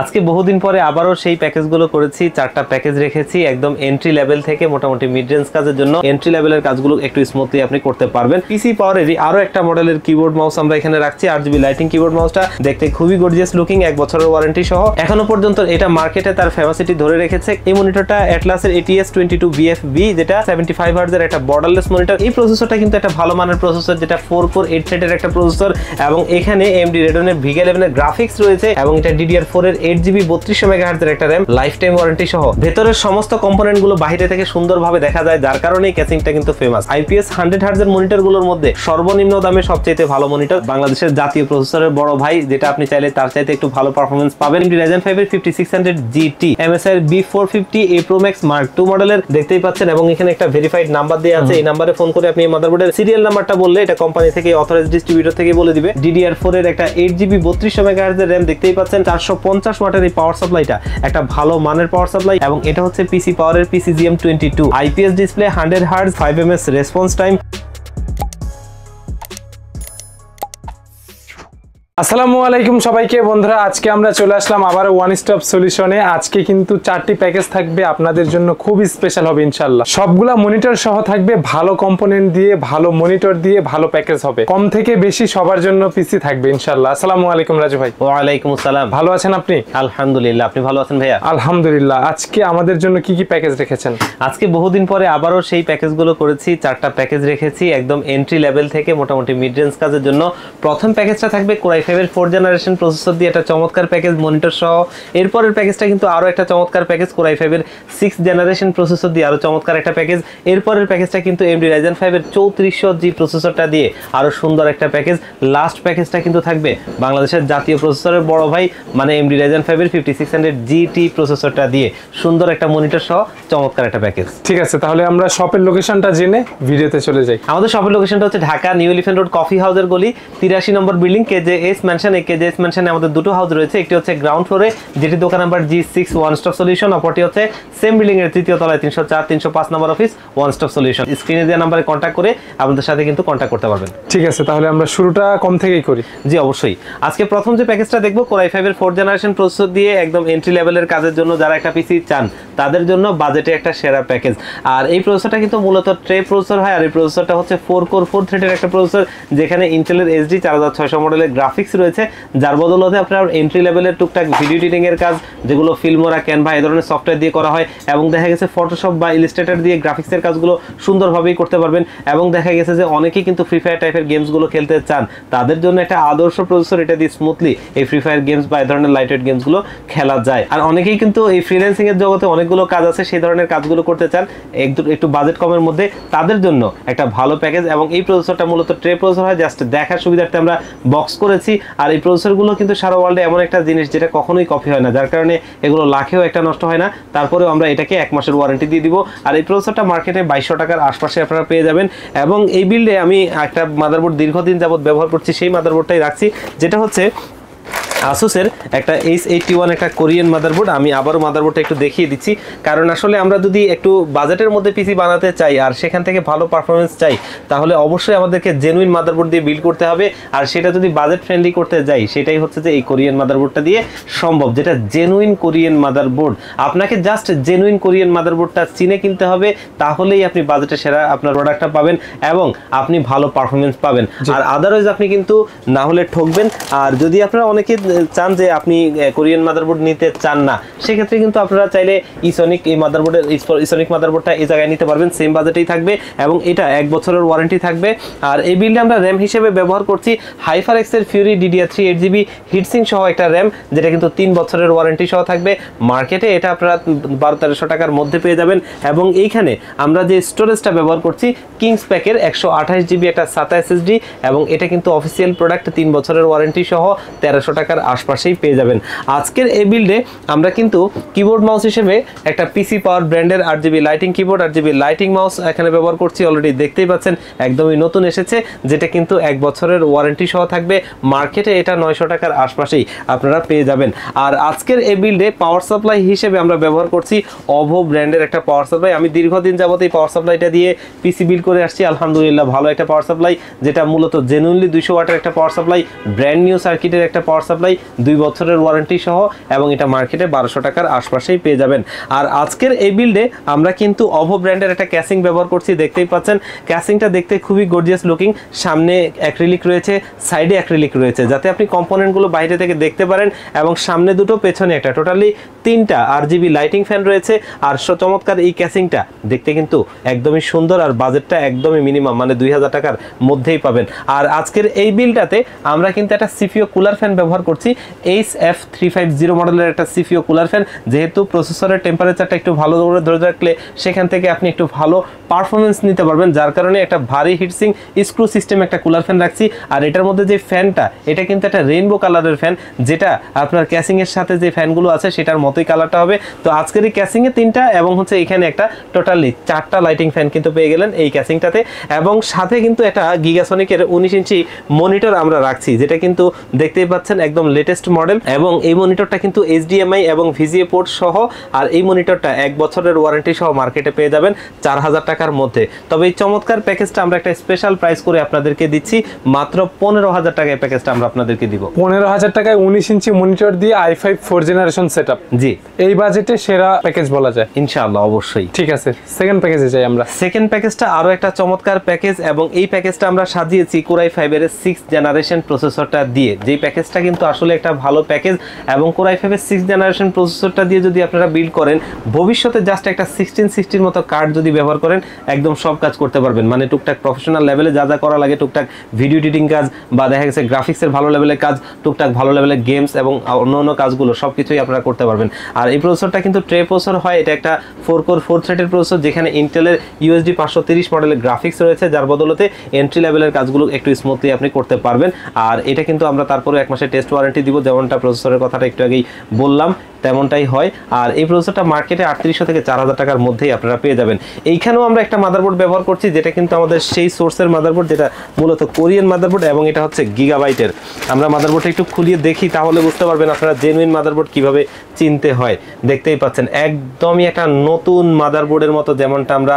আজকে বহুদিন পরে আবারও সেই প্যাকেজগুলো করেছি। 4টা প্যাকেজ রেখেছি একদম এন্ট্রি লেভেল থেকে মোটামুটি মিড রেঞ্জ কাজের জন্য। এন্ট্রি লেভেলের কাজগুলো একটু স্মুথলি আপনি করতে পারবেন। পিসি পাওয়ারেরই আরো একটা মডেলের কিবোর্ড মাউস আমরা এখানে রাখছি। RGB লাইটিং কিবোর্ড মাউসটা দেখতে খুবই গর্জিয়াস লুকিং, 1 বছরের ওয়ারেন্টি সহ। এখনো পর্যন্ত এটা মার্কেটে তার ফেমাসিটি ধরে রেখেছে। এই মনিটরটা অ্যাটলাসের ATS 22BFB, যেটা 75 হার্টজের একটা বর্ডারলেস মনিটর। এই প্রসেসরটা কিন্তু একটা ভালো মানের প্রসেসর, যেটা 4 কোর 8 থ্রেডের একটা প্রসেসর, এবং এখানে AMD Radeon VGA 11 এর গ্রাফিক্স রয়েছে, এবং এটা DDR4 এর 8GB 3200 মেগাহার্টজের একটা RAM, লাইফ টাইম ওয়ারেন্টি সহ। ভেতরের সমস্ত কম্পোনেন্ট গুলো বাইরে থেকে সুন্দরভাবে দেখা যায়, যার কারণে ক্যাসিংটা কিন্তু ফেমাস। IPS 100 হার্টজের মনিটর গুলোর মধ্যে সর্বনিম্ন দামে সবচেয়ে ভালো মনিটর, বাংলাদেশের জাতীয় প্রসেসরের বড় ভাই, যেটা আপনি চাইলে তার চাইতে একটু ভালো পারফরম্যান্স পাবেন। Ryzen 5 এর 5600 GT, MSI এর B450 A Pro Max Mark II মডেলের দেখতেই পাচ্ছেন, এবং এখানে একটা ভেরিফাইড নাম্বার দেওয়া আছে। এই নাম্বারে ফোন করে আপনি মাদারবোর্ডের সিরিয়াল নাম্বারটা বললে এটা কোম্পানি থেকে অথরাইজড ডিস্ট্রিবিউটর থেকে বলে দিবে। DDR4 এর একটা 8GB 3200 মেগাহার্টজের RAM দেখতেই পাচ্ছেন। 450 ওয়াটের এই পাওয়ার সাপ্লাইটা একটা ভালো মানের পাওয়ার সাপ্লাই, এবং এটা হচ্ছে পিসি পাওয়ারের PCGM22 IPS display, 100 hertz, 5ms response time. আসসালামু আলাইকুম সবাইকে বন্ধুরা, আজকে আমরা চলে আসলাম আবার ওয়ান স্টপ সলিউশনে। আজকে কিন্তু 4টি প্যাকেজ থাকবে আপনাদের জন্য, খুবই স্পেশাল হবে ইনশাআল্লাহ। সবগুলা মনিটর সহ থাকবে, ভালো কম্পোনেন্ট দিয়ে, ভালো মনিটর দিয়ে, ভালো প্যাকেজ হবে। কম থেকে বেশি সবার জন্য পিসি থাকবে ইনশাআল্লাহ। আসসালামু আলাইকুম রাজু ভাই। ওয়া আলাইকুম আসসালাম। ভালো আছেন আপনি? আলহামদুলিল্লাহ, আপনি ভালো আছেন ভাইয়া? আলহামদুলিল্লাহ। আজকে আমাদের জন্য কি কি প্যাকেজ রেখেছেন? আজকে বহুদিন পরে আবারও সেই প্যাকেজগুলো করেছি। 4টা প্যাকেজ রেখেছি একদম এন্ট্রি লেভেল থেকে মোটামুটি মিড রেঞ্জ কাজের জন্য। প্রথম প্যাকেজটা থাকবে Core i5 এর 4th জেনারেশন প্রসেসর দিয়ে একটা চমৎকার প্যাকেজ মনিটর সহ। এরপরের প্যাকেজটা কিন্তু আরো একটা চমৎকার প্যাকেজ Core i5 এর 6th জেনারেশন প্রসেসর দিয়ে আরো চমৎকার একটা প্যাকেজ। এরপরের প্যাকেজটা কিন্তু AMD Ryzen 5 এর 3400G প্রসেসরটা দিয়ে আরো সুন্দর একটা প্যাকেজ। লাস্ট প্যাকেজটা কিন্তু থাকবে বাংলাদেশের জাতীয় প্রসেসরের বড় ভাই, মানে AMD Ryzen 5 এর 5600 GT প্রসেসরটা দিয়ে সুন্দর একটা মনিটর সহ চমৎকার একটা প্যাকেজ। ঠিক আছে, তাহলে আমরা শপের লোকেশনটা জেনে ভিডিওতে চলে যাই। আমাদের শপের লোকেশনটা হচ্ছে Dhaka new elephant road coffee হাউসের গলি 83 নম্বর বিল্ডিং KJS ম্যানশন। এই KJS ম্যানশনে আমাদের দুটো হাউস রয়েছে, একটি হচ্ছে গ্রাউন্ড ফ্লোরে যেটি দোকান number G6 one stop solution, অপরটি হচ্ছে সেম বিল্ডিং এর তৃতীয় তলায় 304 305 নম্বর অফিস ওয়ান স্টপ সলিউশন। স্ক্রিনে দেওয়া নম্বরে কন্ট্যাক্ট করে আমাদের সাথে কিন্তু কন্ট্যাক্ট করতে পারবেন। ঠিক আছে, তাহলে আমরা শুরুটা কম থেকেই করি। জি অবশ্যই। আজকে প্রথম যে প্যাকেজটা দেখবো Core i5 এর 4th জেনারেশন প্রসেসর দিয়ে একদম এন্ট্রি লেভেলের কাজের জন্য, যারা একটা পিসি চান তাদের জন্য বাজেটে একটা সেরা প্যাকেজ। আর এই প্রসেসরটা কিন্তু মূলত ট্রে প্রসেসর হয়, আর এই প্রসেসরটা হচ্ছে 4 কোর 4 থ্রেডের একটা প্রসেসর, যেখানে ইন্টেলের HD 4600 মডেলের গ্রাফিক্স রয়েছে, যার বদলতে আপনার এন্ট্রি লেভেলের টুকটাক ভিডিও এডিটিং এর কাজ, যেগুলো ফিল্মোরা, ক্যানভা এই ধরনের সফটওয়্যার দিয়ে করা হয়, এবং দেখা গেছে ফটোশপ বা ইলাস্ট্রেটর দিয়ে গ্রাফিক্সের কাজগুলো সুন্দরভাবেই করতে পারবেন। এবং দেখা গেছে যে অনেকেই কিন্তু ফ্রি ফায়ার টাইপের গেমসগুলো খেলতে চান, তাদের জন্য একটা আদর্শ প্রসেসর। এটা দিয়ে স্মুথলি এই ফ্রি ফায়ার গেমস বা এই ধরনের লাইটওয়েট গেমসগুলো খেলা যায়। আর অনেকেই কিন্তু এই ফ্রিল্যান্সিং এর জগতে অনেকগুলো কাজ আছে, সেই ধরনের কাজগুলো করতে চান একটু বাজেট কমের মধ্যে, তাদের জন্য একটা ভালো প্যাকেজ। এবং এই প্রসেসরটা মূলত ট্রে প্রসেসর হয়, জাস্ট দেখার সুবিধার্থে আমরা বক্স করেছি। আর এই প্রসেসরগুলো কিন্তু সারা ওয়ার্ল্ডে এমন একটা জিনিস যেটা কখনোই কপি হয় না, যার কারণে এগুলো লাখেও একটা নষ্ট হয় না। তারপরেও আমরা এটাকে 1 মাসের ওয়ারেন্টি দিয়ে দিব। আর এই প্রসেসরটা মার্কেটে 2200 টাকার আশপাশে আপনারা পেয়ে যাবেন। এবং এই বিল্ডে আমি একটা মাদারবোর্ড দীর্ঘদিন যাবত ব্যবহার করছি, সেই মাদারবোর্ডটাই রাখছি, যেটা হচ্ছে আসুসের একটা H81 একটা কোরিয়ান মাদারবোর্ড। আমি আবারও মাদারবোর্ডটা একটু দেখিয়ে দিচ্ছি, কারণ আসলে আমরা যদি একটু বাজেটের মধ্যে পিসি বানাতে চাই আর সেখান থেকে ভালো পারফরমেন্স চাই, তাহলে অবশ্যই আমাদেরকে জেনুইন মাদারবোর্ড দিয়ে বিল্ড করতে হবে। আর সেটা যদি বাজেট ফ্রেন্ডলি করতে যাই, সেটাই হচ্ছে যে এই কোরিয়ান মাদারবোর্ডটা দিয়ে সম্ভব, যেটা জেনুইন কোরিয়ান মাদারবোর্ড। আপনাকে জাস্ট জেনুইন কোরিয়ান মাদারবোর্ডটা চিনে কিনতে হবে, তাহলেই আপনি বাজেটে সেরা আপনার প্রোডাক্টটা পাবেন এবং আপনি ভালো পারফরমেন্স পাবেন। আর আদারওয়াইজ আপনি কিন্তু না হলে ঠকবেন। আর যদি আপনারা অনেকে চান যে আপনি কোরিয়ান মাদারবোর্ড নিতে চান না, সেক্ষেত্রে কিন্তু আপনারা চাইলে ইসনিক এই মাদারবোর্ডের ইসনিক মাদারবোর্ডটা এই জায়গায় নিতে পারবেন, সেম বাজেটেই থাকবে, এবং এটা 1 বছরের ওয়ারেন্টি থাকবে। আর এই বিল্ডে আমরা র্যাম হিসেবে ব্যবহার করছি HyperX এর Fury DDR3 8GB হিটসিং সহ একটা র্যাম, যেটা কিন্তু 3 বছরের ওয়ারেন্টি সহ থাকবে। মার্কেটে এটা আপনারা 1200-1300 টাকার মধ্যে পেয়ে যাবেন। এবং এইখানে আমরা যে স্টোরেজটা ব্যবহার করছি কিংস প্যাকের 128GB একটা SATA SSD, এবং এটা কিন্তু অফিসিয়াল প্রোডাক্ট, 3 বছরের ওয়ারেন্টি সহ 1300 টাকার আশপাশেই পেয়ে যাবেন। আজকের এই বিল্ডে আমরা কিন্তু কিবোর্ড মাউস হিসেবে একটা পিসি পাওয়ার ব্র্যান্ডের RGB lighting keyboard, RGB lighting mouse এখানে ব্যবহার করছি। অলরেডি দেখতেই পাচ্ছেন একদমই নতুন এসেছে, যেটা কিন্তু 1 বছরের ওয়ারেন্টি সহ থাকবে। মার্কেটে এটা 900 টাকার আশপাশেই আপনারা পেয়ে যাবেন। আর আজকের এই বিল্ডে পাওয়ার সাপ্লাই হিসেবে আমরা ব্যবহার করছি OVO ব্র্যান্ডের একটা পাওয়ার সাপ্লাই। আমি দীর্ঘদিন যাবত এই পাওয়ার সাপ্লাইটা দিয়ে পিসি বিল্ড করে আসছি, আলহামদুলিল্লাহ ভালো একটা পাওয়ার সাপ্লাই, যেটা মূলত জেনুইনলি 200 ওয়াটের একটা পাওয়ার সাপ্লাই, ব্র্যান্ড নিউ সার্কিটের একটা পাওয়ার সাপ্লাই। সাপ্লাই, 2 বছরের ওয়ারেন্টি সহ, এবং এটা মার্কেটে 1200 টাকার আশপাশেই পেয়ে যাবেন। আর আজকের এই বিল্ডে আমরা কিন্তু অভো ব্র্যান্ডের একটা ক্যাসিং ব্যবহার করছি, দেখতেই পাচ্ছেন ক্যাসিংটা দেখতে খুবই গর্জিয়াস লুকিং। সামনে অ্যাক্রিলিক রয়েছে, সাইডে অ্যাক্রিলিক রয়েছে, যাতে আপনি কম্পোনেন্টগুলো বাইরে থেকে দেখতে পারেন। এবং সামনে দুটো, পেছনে একটা, টোটালি 3টা RGB লাইটিং ফ্যান রয়েছে। আর চমৎকার এই ক্যাসিংটা দেখতে কিন্তু একদমই সুন্দর, আর বাজেটটা একদমই মিনিমাম, মানে 2000 টাকার মধ্যেই পাবেন। আর আজকের এই বিলটাতে আমরা কিন্তু একটা সিপিও কুলার ফ্যান ব্যবহার করছি, SF350 মডেলের একটা সিপিও কুলার ফ্যান। যেহেতু প্রসেসরের টেম্পারেচারটা একটু ভালো করে ধরে রাখলে সেখান থেকে আপনি একটু ভালো পারফরমেন্স নিতে পারবেন, যার কারণে একটা ভারী হিটসিং স্ক্রু সিস্টেম একটা কুলার ফ্যান রাখছি। আর এটার মধ্যে যে ফ্যানটা, এটা কিন্তু একটা রেইনবো কালারের ফ্যান, যেটা আপনার ক্যাসিং এর সাথে যে ফ্যানগুলো আছে সেটার মতোই কালারটা হবে। তো আজকের এই ক্যাসিং এ 3টা এবং হচ্ছে এখানে একটা, টোটালি 4টা লাইটিং ফ্যান কিন্তু পেয়ে গেলেন এই ক্যাসিংটাতে। এবং সাথে কিন্তু একটা গিগাসনিকের 19 ইঞ্চি মনিটর আমরা রাখছি, যেটা কিন্তু দেখতেই পাচ্ছেন একদম লেটেস্ট মডেল। এবং এই মনিটরটা কিন্তু HDMI এবং VGA পোর্ট সহ। আর এই মনিটরটা 1 বছরের ওয়ারেন্টি সহ মার্কেটে পেয়ে যাবেন 4000 টাকার মধ্যে। তবে এই চমৎকার প্যাকেজটা আমরা একটা স্পেশাল প্রাইস করে আপনাদেরকে দিচ্ছি, মাত্র 15000 টাকায় প্যাকেজটা আমরা আপনাদেরকে দিব। 15000 টাকায় 19 ইঞ্চি মনিটর দিয়ে i5 4 জেনারেশন সেটআপ। জি, এই বাজেটে সেরা প্যাকেজ বলা যায় ইনশাআল্লাহ, অবশ্যই। ঠিক আছে, সেকেন্ড প্যাকেজে যাই আমরা। সেকেন্ড প্যাকেজটা আরো একটা চমৎকার প্যাকেজ, এবং এই প্যাকেজটা আমরা সাজিয়েছি Core i5 এর 6th জেনারেশন প্রসেসরটা দিয়ে। যেই প্যাকেজটা কিন্তু আসলে একটা ভালো প্যাকেজ, এবং Core i5 এর 6th জেনারেশন প্রসেসরটা দিয়ে যদি আপনারা বিল্ড করেন, ভবিষ্যতে জাস্ট একটা 1660 মতো কার্ড যদি ব্যবহার করেন, একদম সব কাজ করতে পারবেন। মানে টুকটাক প্রফেশনাল লেভেলে যা যা করা লাগে, টুকটাক ভিডিও এডিটিং কাজ, বা দেখা গেছে গ্রাফিক্সের ভালো লেভেলের কাজ, টুকটাক ভালো লেভেলের গেমস এবং অন্য কাজগুলো সবকিছুই আপনারা করতে পারবেন। আর এই প্রসেসরটা কিন্তু ট্রে প্রসেসর হয়, এটা একটা 4 কোর 4 থ্রেডের প্রসেসর, যেখানে ইন্টেলের USD 530 মডেলের গ্রাফিক্স রয়েছে, যার বদলতে এন্ট্রি লেভেলের কাজগুলো একটু স্মুথলি আপনি করতে পারবেন। আর এটা কিন্তু আমরা তারপরে 1 মাসের টেস্ট ওয়ারেন্টি দিব, যেমনটা প্রসেসরের কথাটা একটু আগেই বললাম তেমনটাই হয়। আর এই প্রসেসরটা মার্কেটে 3800 থেকে 4000 টাকার মধ্যেই আপনারা পেয়ে যাবেন। এইখানেও আমরা একটা মাদারবোর্ড ব্যবহার করছি, যেটা কিন্তু আমাদের সেই সোর্সের মাদারবোর্ড, যেটা মূলত কোরিয়ান মাদারবোর্ড, এবং এটা হচ্ছে গিগাবাইটের। আমরা মাদারবোর্ডটা একটু খুলিয়ে দেখি, তাহলে বুঝতে পারবেন আপনারা জেনুইন মাদারবোর্ড কিভাবে চিনতে হয়। দেখতেই পাচ্ছেন একদমই একটা নতুন মাদারবোর্ডের মতো, যেমনটা আমরা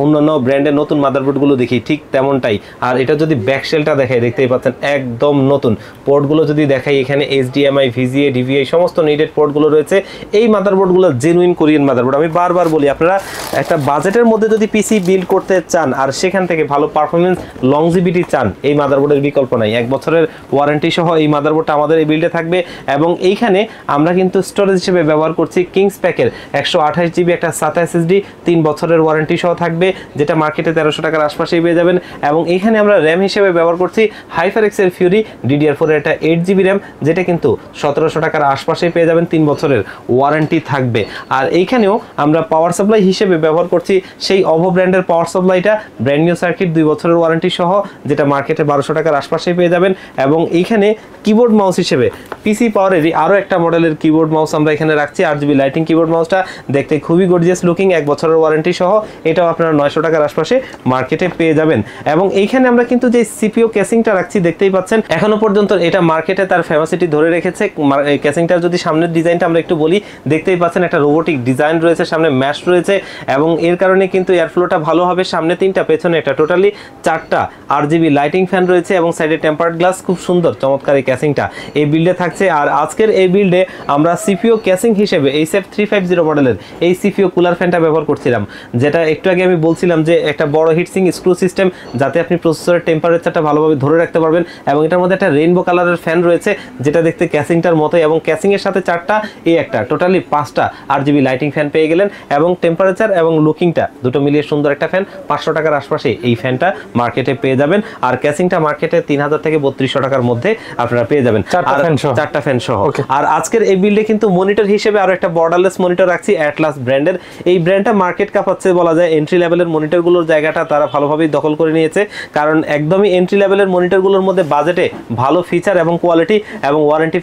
অন্যান্য ব্র্যান্ডের নতুন মাদারবোর্ডগুলো দেখি, ঠিক তেমনটাই। আর এটা যদি ব্যাকশেলটা দেখাই, দেখতেই পাচ্ছেন একদম নতুন। পোর্টগুলো যদি দেখাই, এখানে HDMI, VGA, DVI সমস্ত নিডেড পোর্টগুলো রয়েছে। এই মাদারবোর্ডগুলো জেনুইন কোরিয়ান মাদারবোর্ড। আমি বারবার বলি, আপনারা একটা বাজেটের মধ্যে যদি পিসি বিল্ড করতে চান, আর সেখান থেকে ভালো পারফরমেন্স, লংজিভিটি চান, এই মাদারবোর্ডের বিকল্প নাই। 1 বছরের ওয়ারেন্টি সহ এই মাদারবোর্ডটা আমাদের এই বিল্ডে থাকবে। এবং এইখানে আমরা কিন্তু স্টোরেজ হিসেবে ব্যবহার করছি কিংস প্যাকের 128 GB একটা SATA SSD, 3 বছরের ওয়ারেন্টি সহ থাকবে, যেটা মার্কেটে 1300 টাকার আশপাশেই পেয়ে যাবেন। এবং এইখানে আমরা র্যাম হিসেবে ব্যবহার করছি HyperX এর Fury DDR4 এর একটা 8 GB র্যাম, যেটা কিন্তু 1700 টাকার আশপাশেই পেয়ে যাবেন, 3 বছরের ওয়ারেন্টি থাকবে। আর এইখানেও আমরা পাওয়ার সাপ্লাই হিসেবে ব্যবহার করছি সেই অভো ব্র্যান্ডের পাওয়ার সাপ্লাইটা, ব্র্যান্ড নিউ সার্কিট, 2 বছরের ওয়ারেন্টি সহ, যেটা মার্কেটে 1200 টাকার আশপাশেই পেয়ে যাবেন। এবং এইখানে কিবোর্ড মাউস হিসেবে পিসি পাওয়ারেরই আরও একটা মডেলের কিবোর্ড মাউস আমরা এখানে রাখছি, RGB লাইটিং কিবোর্ড মাউসটা দেখতে খুবই গর্জিয়াস লুকিং, 1 বছরের ওয়ারেন্টি সহ, এটাও আপনারা 900 টাকার আশপাশে মার্কেটে পেয়ে যাবেন। এবং এইখানে আমরা কিন্তু যে সিপিও কেসিংটা রাখছি, দেখতেই পাচ্ছেন এখনো পর্যন্ত এটা মার্কেটে তার ফেমাসিটি ধরে রেখেছে। কেসিংটার যদি সামনের ডিজাইনটা আমরা একটু বলি, দেখতেই পাচ্ছেন একটা রোবোটিক ডিজাইন রয়েছে, সামনে ম্যাশ রয়েছে, এবং এর কারণে কিন্তু এয়ারফ্লোটা ভালো হবে। সামনে 3টা, পেছনে একটা, টোটালি 4টা RGB লাইটিং ফ্যান রয়েছে, এবং সাইডে টেম্পার্ড গ্লাস, খুব সুন্দর চমৎকার এই ক্যাসিংটা এই বিল্ডে থাকছে। আর আজকের এই বিল্ডে আমরা সিপিও ক্যাসিং হিসেবে SF350 মডেলের এই সিপিও কুলার ফ্যানটা ব্যবহার করছিলাম, যেটা একটু আগে আমি বলছিলাম যে একটা বড় হিটসিং স্ক্রু সিস্টেম, যাতে আপনি প্রসেসরের টেম্পারেচারটা ভালোভাবে ধরে রাখতে পারবেন। এবং এটার মধ্যে একটা রেইনবো কালারের ফ্যান রয়েছে, যেটা দেখতে ক্যাসিংটার মতোই, এবং ক্যাসিং এর সাথে 4টা, এই একটা, টোটালি 5টা RGB লাইটিং ফ্যান পেয়ে গেলেন। এবং টেম্পারেচার এবং লুকিংটা দুটো মিলিয়ে সুন্দর একটা ফ্যান, 500 টাকার আশপাশে এই ফ্যানটা মার্কেটে পেয়ে যাবেন। আর ক্যাসিংটা মার্কেটে 3000 থেকে 3200 টাকার মধ্যে আপনারা পেয়ে যাবেন, 4টা ফ্যান সহ। আর আজকের এই বিল্ডে কিন্তু মনিটর হিসেবে আরো একটা বর্ডারলেস মনিটর রাখছি, অ্যাটলাস ব্র্যান্ডের। এই ব্র্যান্ডটা মার্কেট কাঁপাচ্ছে বলা যায়, এন্ট্রি লেভেলের মনিটরগুলোর জায়গাটা তারা ভালোভাবেই দখল করে নিয়েছে, কারণ একদমই এন্ট্রি লেভেলের মনিটরগুলোর মধ্যে বাজেটে ভালো ফিচার এবং কোয়ালিটি এবং ওয়ারেন্টি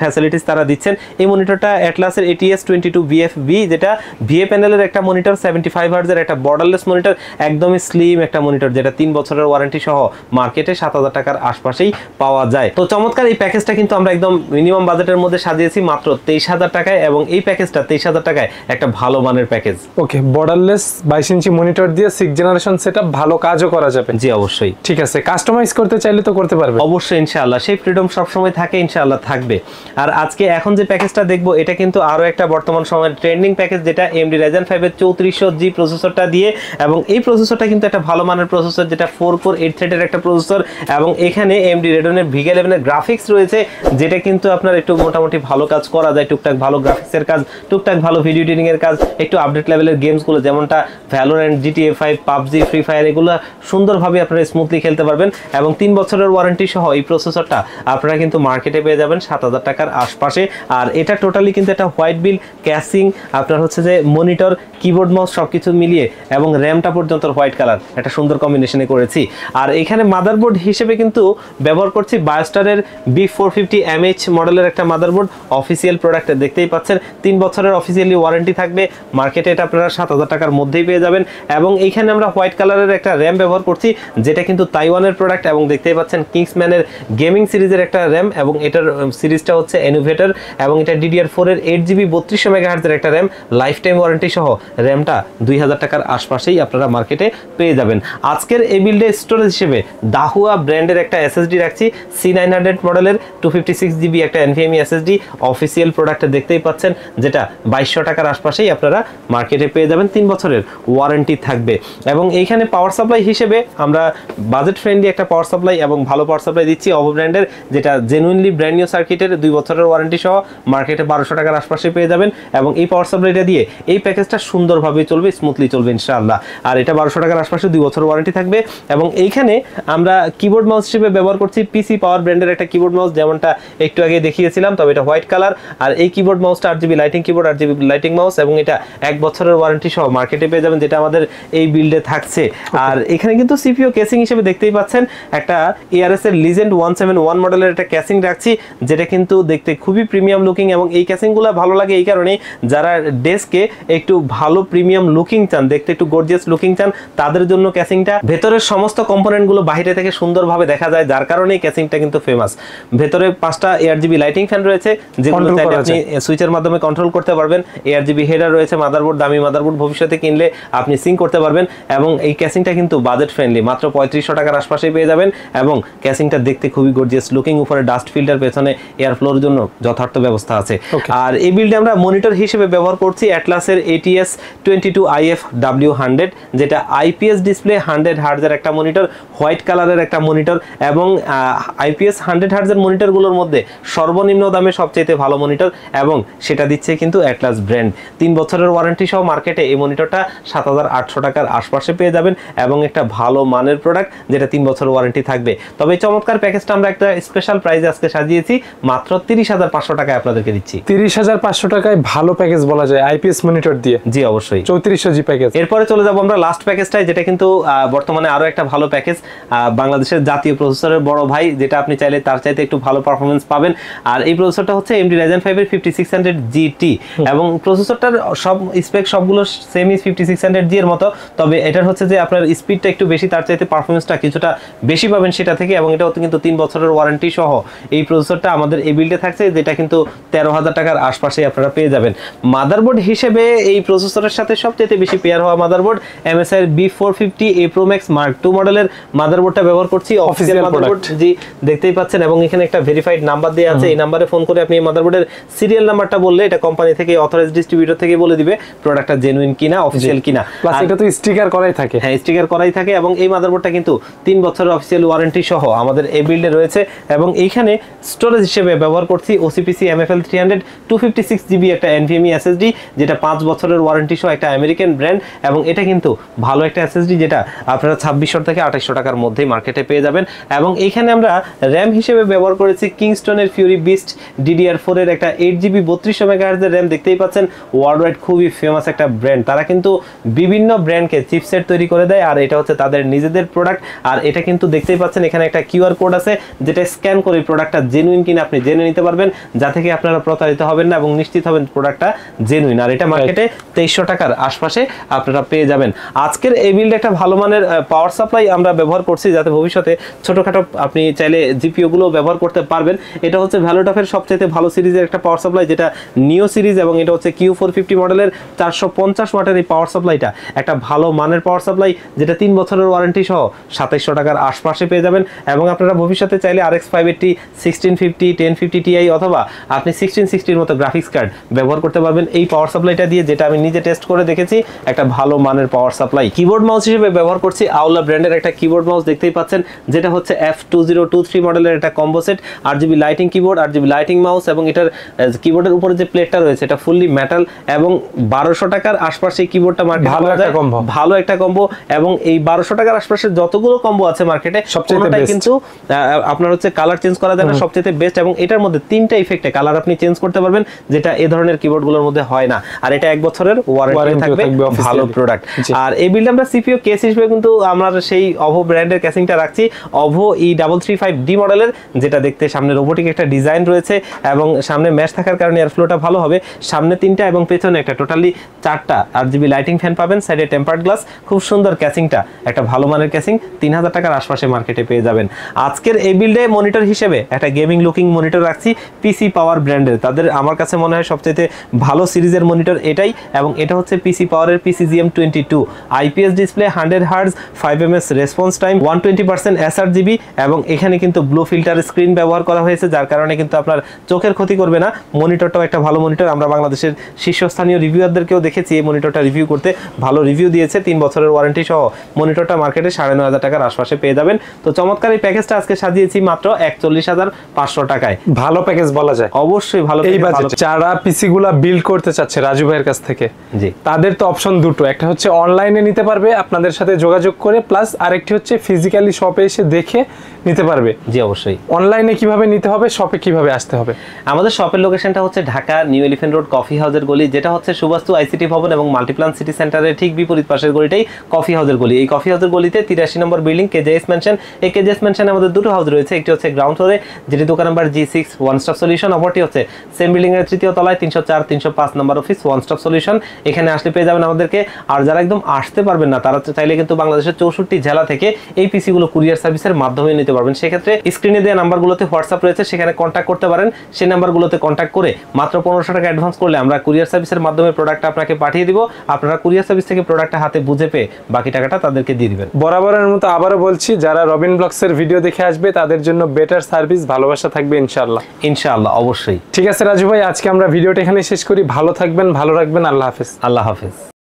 ফ্যাসিলিটিস তারা দিচ্ছেন। এই মনিটরটা অ্যাটলাসের ATS 22VFB, যেটা VA প্যানেলের একটা মনিটর, 75 হার্টজের একটা বর্ডারলেস মনিটর, একদমই স্লিম একটা মনিটর, যেটা 3 বছরের ওয়ারেন্টি সহ মার্কেটে 7000 টাকার আশপাশেই পাওয়া যায়। তো চমৎকার এই প্যাকেজটা কিন্তু আমরা একদম মিনিমাম বাজেটের মধ্যে সাজিয়েছি মাত্র 23000 টাকায়, এবং এই প্যাকেজটা 23000 টাকায় একটা ভালো মানের প্যাকেজ। ওকে, বর্ডারলেস 22 ইঞ্চি মনিটর দিয়ে 6 জেনারেশন সেটআপ, ভালো কাজও করা যাবে। জি অবশ্যই। ঠিক আছে, কাস্টমাইজ করতে চাইলে তো করতে পারবে? অবশ্যই ইনশাআল্লাহ, সেই ফ্রিডম সবসময় থাকে, ইনশাআল্লাহ থাকবে। আর আজকে এখন যে প্যাকেজটা দেখবো এটা কিন্তু আরো একটা বর্তমান সময়ের ট্রেন্ডিং প্যাকেজ, যেটা AMD Ryzen 5 এর 3400G প্রসেসরটা দিয়ে, এবং এই প্রসেসরটা কিন্তু একটা ভালো মানের প্রসেসর, যেটা 4 কোর 8 থ্রেডের একটা প্রসেসর, এবং এখানে AMD Radeon এর Vega 11 এর গ্রাফিক্স রয়েছে, যেটা কিন্তু আপনার একটু মোটামুটি ভালো কাজ করা যায়, টুকটাক ভালো গ্রাফিক্সের কাজ, টুকটাক ভালো ভিডিও এডিটিং এর কাজ, একটু আপডেট লেভেলের গেমসগুলো যেমনটা Valorant, GTA 5, PUBG, Free Fire, এগুলো সুন্দরভাবে আপনারা স্মুথলি খেলতে পারবেন। এবং 3 বছরের ওয়ারেন্টি সহ এই প্রসেসরটা আপনারা কিন্তু মার্কেটে পেয়ে যাবেন 7000 টাকার আশপাশে। আর এটা টোটালি কিন্তু একটা হোয়াইট বিল ক্যাসিং, আপনার হচ্ছে যে মনিটর, কিবোর্ড, মাউস সবকিছু মিলিয়ে, এবং র্যামটা পর্যন্ত হোয়াইট কালার, একটা সুন্দর কম্বিনেশনে করেছি। আর এখানে মাদারবোর্ড হিসেবে কিন্তু ব্যবহার করছি বায়োস্টারের B450MH মডেলের একটা মাদারবোর্ড, অফিসিয়াল প্রোডাক্ট দেখতেই পাচ্ছেন, 3 বছরের অফিসিয়ালি ওয়ারেন্টি থাকবে, মার্কেটে এটা আপনারা 7000 টাকার মধ্যেই পেয়ে যাবেন। এবং এইখানে আমরা হোয়াইট কালারের একটা র্যাম ব্যবহার করছি, যেটা কিন্তু তাইওয়ানের প্রোডাক্ট, এবং দেখতেই পাচ্ছেন কিংসম্যানের গেমিং সিরিজের একটা র্যাম, এবং এটার সিরিজটা হচ্ছে ইনোভেটর, এবং এটা DDR4 এর 8GB 3200 মেগাহার্টজের একটা র্যাম, লাইফ টাইম ওয়ারেন্টি সহ র্যামটা 2000 টাকার আশপাশেই আপনারা মার্কেটে পেয়ে যাবেন। আজকের এই বিল্ডে স্টোরেজ হিসেবে দাহুয়া ব্র্যান্ডের একটা SSD রাখছি, C900 মডেলের 256GB একটা NVMe SSD, অফিসিয়াল প্রোডাক্ট দেখতেই পাচ্ছেন, যেটা 2200 টাকার আশপাশেই আপনারা মার্কেটে পেয়ে যাবেন, 3 বছরের ওয়ারেন্টি থাকবে। এবং এইখানে পাওয়ার সাপ্লাই হিসেবে আমরা বাজেট ফ্রেন্ডলি একটা পাওয়ার সাপ্লাই এবং ভালো পাওয়ার সাপ্লাই দিচ্ছি OVO ব্র্যান্ডের, যেটা জেনুইনলি ব্র্যান্ড নিউ সার্কিটের 2 বছরের ওয়ারেন্টি সহ মার্কেটে 1200 টাকার আশপাশে পেয়ে যাবেন। এবং এই পাওয়ার সাপ্লাইটা দিয়ে এই প্যাকেজটা সুন্দরভাবে চলবে, স্মুথলি চলবে ইনশাআল্লাহ। আর এটা 1200 টাকার আশপাশে 2 বছর ওয়ারেন্টি থাকবে। এবং এইখানে আমরা কিবোর্ড মাউস হিসেবে ব্যবহার করছি PC পাওয়ার ব্র্যান্ডের একটা কিবোর্ড মাউস, যেমনটা একটু আগে দেখিয়েছিলাম, তবে এটা হোয়াইট কালার। আর এই কিবোর্ড মাউসটা 8GB lighting keyboard, 8GB lighting mouse, এবং এটা 1 বছরের ওয়ারেন্টি সহ মার্কেটে পেয়ে যাবেন, যেটা আমাদের এই বিল্ডে থাকছে। আর এখানে কিন্তু CPU কেসিং হিসেবে দেখতেই পাচ্ছেন একটা ARS এর Legend 171 মডেলের একটা ক্যাসিং রাখছি, যেটা কিন্তু দেখতে খুবই প্রিমিয়াম লুকিং। এবং এই ক্যাসিংগুলো ভালো লাগে এই কারণে, যারা ডেস্কে একটু ভালো প্রিমিয়াম লুকিং চান, দেখতে একটু গর্জিয়াস লুকিং চান, তাদের জন্য ক্যাসিংটা, ভেতরের সমস্ত কম্পোনেন্টগুলো বাইরে থেকে সুন্দরভাবে দেখা যায়, যার কারণে এই ক্যাসিংটা কিন্তু ফেমাস। ভেতরে 5টা ARGB লাইটিং ফ্যান রয়েছে, যেগুলো চাইলে আপনি সুইচের মাধ্যমে কন্ট্রোল করতে পারবেন। ARGB হেডার রয়েছে, মাদারবোর্ড, দামি মাদারবোর্ড ভবিষ্যতে কিনলে আপনি সিঙ্ক করতে পারবেন। এবং এই ক্যাসিংটা কিন্তু বাজেট ফ্রেন্ডলি, মাত্র 3500 টাকার আশপাশে পেয়ে যাবেন। এবং ক্যাসিংটা দেখতে খুবই গর্জিয়াস লুকিং, উপরে ডাস্ট ফিল্টার, পেছনে এয়ার ফ্লোর জন্য যথার্থ ব্যবস্থা আছে। আর এই বিল্ডে আমরা মনিটর হিসেবে ব্যবহার করছি অ্যাটলাসের ATS 22IF W100, যেটা IPS ডিসপ্লে 100 হার্টজের একটা মনিটর, হোয়াইট কালারের একটা মনিটর। এবং IPS 100 হার্টজের মনিটরগুলোর মধ্যে সর্বনিম্ন দামে সবচেয়ে ভালো মনিটর, এবং সেটা দিচ্ছে কিন্তু অ্যাটলাস ব্র্যান্ড। 3 বছরের ওয়ারেন্টি সহ মার্কেটে এই মনিটরটা 7800 টাকার আশপাশে পেয়ে যাবেন, এবং একটা ভালো মানের প্রোডাক্ট, যেটা 3 বছরের ওয়ারেন্টি থাকবে। তবে এই চমৎকার প্যাকেজটা আমরা একটা স্পেশাল প্রাইসে আজকে সাজিয়েছি, মাত্র 30500 টাকায় আপনাদেরকে দিচ্ছি। 30500 টাকায় ভালো প্যাকেজ বলা যায় IPS মনিটর দিয়ে? জি অবশ্যই, 3400G প্যাকেজ। এরপরে চলে যাব আমরা লাস্ট প্যাকেজটাই, যেটা কিন্তু বর্তমানে আরো একটা ভালো প্যাকেজ, বাংলাদেশের জাতীয় প্রসেসরের বড় ভাই, যেটা আপনি চাইলে তার চাইতে একটু ভালো পারফরমেন্স পাবেন। আর এই প্রসেসরটা হচ্ছে AMD Ryzen 5 এর 5600GT, এবং প্রসেসরটার সব স্পেক সবগুলো সেমি 5600G এর মতো, তবে এটার হচ্ছে যে আপনার স্পিডটা একটু বেশি, তার চাইতে পারফরমেন্সটা কিছুটা বেশি পাবেন সেটা থেকে। এবং এটা হচ্ছে কিন্তু 3 বছরের ওয়ারেন্টি সহ এই প্রসেসরটা আমাদের এই বিল্ডে থাকছে, যেটা কিন্তু 13000 টাকার আশপাশে আপনারা পেয়ে যাবেন। মাদারবোর্ড হিসেবে এই প্রসেসরের সাথে সবচেয়ে বেশি পেয়ার হওয়া motherboard MSI B450A Pro Max Mark II মডেলের মাদারবোর্ডটা ব্যবহার করছি, অফিসিয়াল মাদারবোর্ড। জি দেখতেই পাচ্ছেন, এবং এখানে একটা ভেরিফাইড নাম্বার দেওয়া আছে, এই নাম্বারে ফোন করে আপনি এই মাদারবোর্ডের সিরিয়াল নাম্বারটা বললে এটা কোম্পানি থেকে অথরাইজড ডিস্ট্রিবিউটর থেকে বলে দিবে প্রোডাক্টটা জেনুইন কিনা, অফিসিয়াল কিনা। প্লাস এটা তো স্টিকার করাই থাকে। হ্যাঁ, স্টিকার করাই থাকে। এবং এই মাদারবোর্ডটা কিন্তু 3 বছরের অফিসিয়াল ওয়ারেন্টি সহ আমাদের এই বিল্ডে রয়েছে। এবং এইখানে স্টোরেজ হিসেবে ব্যবহার করছি OCPC MFL 300 256GB একটা NVMe SSD, যেটা 5 বছরের ওয়ারেন্টি সহ একটা আমেরিকান ব্র্যান্ড। এবং এটা কিন্তু ভালো একটা SSD, যেটা আপনারা 2600 থেকে 2800 টাকার মধ্যেই মার্কেটে পেয়ে যাবেন। এবং এইখানে আমরা র্যাম হিসেবে ব্যবহার করেছি কিংস্টনের ফিউরি বিস্ট DDR4 এর একটা 8GB 3200 মেগাহার্টজের র্যাম, দেখতেই পাচ্ছেন ওয়ার্ল্ড ওয়াইড খুবই ফেমাস একটা ব্র্যান্ড। তারা কিন্তু বিভিন্ন ব্র্যান্ডকে চিপসেট তৈরি করে দেয়, আর এটা হচ্ছে তাদের নিজেদের প্রোডাক্ট। আর এটা কিন্তু দেখতেই পাচ্ছেন এখানে একটা QR কোড আছে, যেটা স্ক্যান করে প্রোডাক্টটা জেনুইন কিনা আপনি জেনে নিতে পারবেন, যা থেকে আপনারা আপনারা প্রতারিত হবেন না এবং নিশ্চিত হবেন প্রোডাক্টটা জেনুইন। আর এটা মার্কেটে 2300 টাকার আশপাশে আপনারা পেয়ে যাবেন। আজকের এই বিল্ডে একটা ভালো মানের পাওয়ার সাপ্লাই আমরা ব্যবহার করছি, যাতে ভবিষ্যতে ছোটখাটো আপনি চাইলে জিপিও গুলো ব্যবহার করতে পারবেন। এটা হচ্ছে ভ্যালোটফের সবচেয়ে ভালো সিরিজের একটা পাওয়ার সাপ্লাই, যেটা নিও সিরিজ, এবং এটা হচ্ছে Q450 মডেলের 450 ওয়াটের এই পাওয়ার সাপ্লাইটা একটা ভালো মানের পাওয়ার সাপ্লাই, যেটা 3 বছরের ওয়ারেন্টি সহ 2700 টাকার আশপাশে পেয়ে যাবেন। এবং আপনারা ভবিষ্যতে চাইলে RX 580, 1650, 1050 Ti অথবা আপনি 1660 মতো গ্রাফিক্স কার্ড ব্যবহার করতে পারবেন এই পাওয়ার সাপ্লাইটা দিয়ে, যেটা আমি নিজে টেস্ট করে দেখেছি একটা ভালো মানের পাওয়ার সাপ্লাই। কিবোর্ড মাউস হিসেবে ব্যবহার করছি আউলা ব্র্যান্ডের একটা কিবোর্ড মাউস, দেখতেই পাচ্ছেন, যেটা হচ্ছে F2023 মডেলের একটা combo set, RGB lighting keyboard, RGB lighting mouse, এবং এটার কিবোর্ডের উপরে যে প্লেটটা রয়েছে এটা ফুললি মেটাল, এবং 1200 টাকার আশপাশে এই কিবোর্ডটা মার্কেটে ভালো একটা কম্বো। এবং এই 1200 টাকার আশপাশে যতগুলো কম্বো আছে মার্কেটে সবচেয়ে কিন্তু আপনার হচ্ছে কালার চেঞ্জ করা যায় না, সবচেয়ে বেস্ট। এবং এটার মধ্যে 3টা ইফেক্টে কালার আপনি চেঞ্জ করতে পারবেন, যেটা এই ধরনের কিবোর্ডগুলোর মধ্যে হয় না। আর এটা 1 বছরের ওয়ারেন্টি থাকবে, ভালো প্রোডাক্ট। আর এই বিল্ডে আমরা সিপিইউ কেস হিসেবে কিন্তু আমরা সেই অভো ব্র্যান্ডের কেসিংটা রাখছি, অভো E335D মডেলের, যেটা দেখতে সামনে রোবোটিক একটা ডিজাইন রয়েছে এবং সামনে ম্যাশ থাকার কারণে এয়ার ফ্লোটা ভালো হবে। সামনে 3টা এবং পেছনে একটা, টোটালি 4টা RGB লাইটিং ফ্যান পাবেন, সাইডে টেম্পার্ড গ্লাস, খুব সুন্দর ক্যাসিংটা, একটা ভালো মানের ক্যাসিং, 3000 টাকার আশপাশে মার্কেটে পেয়ে যাবেন। আজকের এই বিল্ডে মনিটর হিসেবে একটা গেমিং লুকিং মনিটর রাখছি পিসি পাওয়ার ব্র্যান্ডের, তাদের আমার কাছে মনে হয় সবচেয়ে ভালো সিরিজের মনিটর এটাই। এবং এটা হচ্ছে পিসি পাওয়ারের PCGM22 IPS display, 100 hertz, 5 ms response time, 120% sRGB, এবং এখানে কিন্তু ব্লু ফিল্টার স্ক্রিন ব্যবহার করা হয়েছে, যার কারণে কিন্তু আপনার চোখের ক্ষতি করবে না। মনিটরটাও একটা ভালো মনিটর, আমরা বাংলাদেশের শীর্ষস্থানীয় রিভিউয়ারদেরকেও দেখেছি এই মনিটরটা রিভিউ করতে, ভালো রিভিউ দিয়েছে। 3 বছরের ওয়ারেন্টি সহ মনিটরটা মার্কেটে 9500 টাকার আশপাশে পেয়ে যাবেন। তো চমৎকার এই প্যাকেজটা আজকে সাজিয়েছি মাত্র 41,500 টাকায়। ভালো প্যাকেজ বলা যায়, অবশ্যই ভালো। এই বাজেট যারা পিসি গুলা বিল্ড করতে চাচ্ছে রাজু ভাইয়ের কাছ থেকে, জি, তাদের তো অপশন দুটো, একটা হচ্ছে অনলাইনে নিতে পারবে আপনাদের সাথে যোগাযোগ করে, প্লাস আরেকটি হচ্ছে ফিজিক্যালি শপে এসে দেখে নিতে পারবে। জি অবশ্যই। অনলাইনে কিভাবে নিতে হবে, শপে কিভাবে আসতে হবে? আমাদের শপের লোকেশনটা হচ্ছে Dhaka new elephant road coffee হাউসের গলি, যেটা হচ্ছে সুবাস্তু আইসিটি ভবন এবং মাল্টিপ্লান সিটি সেন্টারের ঠিক বিপরীত পাশের গলিটাই কফি হাউসের গলি। এই কফি হাউসের গলিতে 83 নম্বর বিল্ডিং কেজেএস মেনশন। এই কেজেএস মেনশনে আমাদের দুটো হাউস রয়েছে, একটি হচ্ছে গ্রাউন্ড ফ্লোরে, যেটি দোকান number G6 one stop solution, অপরটি হচ্ছে সেম বিল্ডিং এর 3য় তলায় 304 305 নম্বর অফিস ওয়ান স্টপ সলিউশন। এখানে আসলে পেয়ে যাবেন আমাদেরকে। আর যারা একদম আসতে পারবেন না, তারা চাইলে কিন্তু বাংলাদেশের 64 জেলা থেকে এই পিসি গুলো কুরিয়ার সার্ভিসের মাধ্যমে নিতে পারবেন। সেক্ষেত্রে স্ক্রিনে দেওয়া নাম্বারগুলোতে হোয়াটসঅ্যাপ রয়েছে, সেখানে কন্ট্যাক্ট করতে পারেন। সেই নাম্বারগুলোতে কন্ট্যাক্ট করে মাত্র 1500 টাকা অ্যাডভান্স করলে আমরা কুরিয়ার সার্ভিসের মাধ্যমে প্রোডাক্টটা আপনাকে পাঠিয়ে দিব। আপনারা কুরিয়ার সার্ভিস থেকে প্রোডাক্টটা হাতে বুঝে পেয়ে বাকি টাকাটা তাদেরকে দিয়ে দিবেন। বরাবরের মতো আবারও বলছি, যারা রবিন ব্লগসের ভিডিও দেখে আসবে তাদের জন্য বেটার সার্ভিস, ভালোবাসা থাকবে ইনশাআল্লাহ। ইনশাআল্লাহ, অবশ্যই। ঠিক আছে রাজু ভাই, আজকে আমরা ভিডিওটা এখানে শেষ করি। ভালো থাকবেন, ভালো রাখবেন। আল্লাহ হাফেজ। আল্লাহ হাফেজ।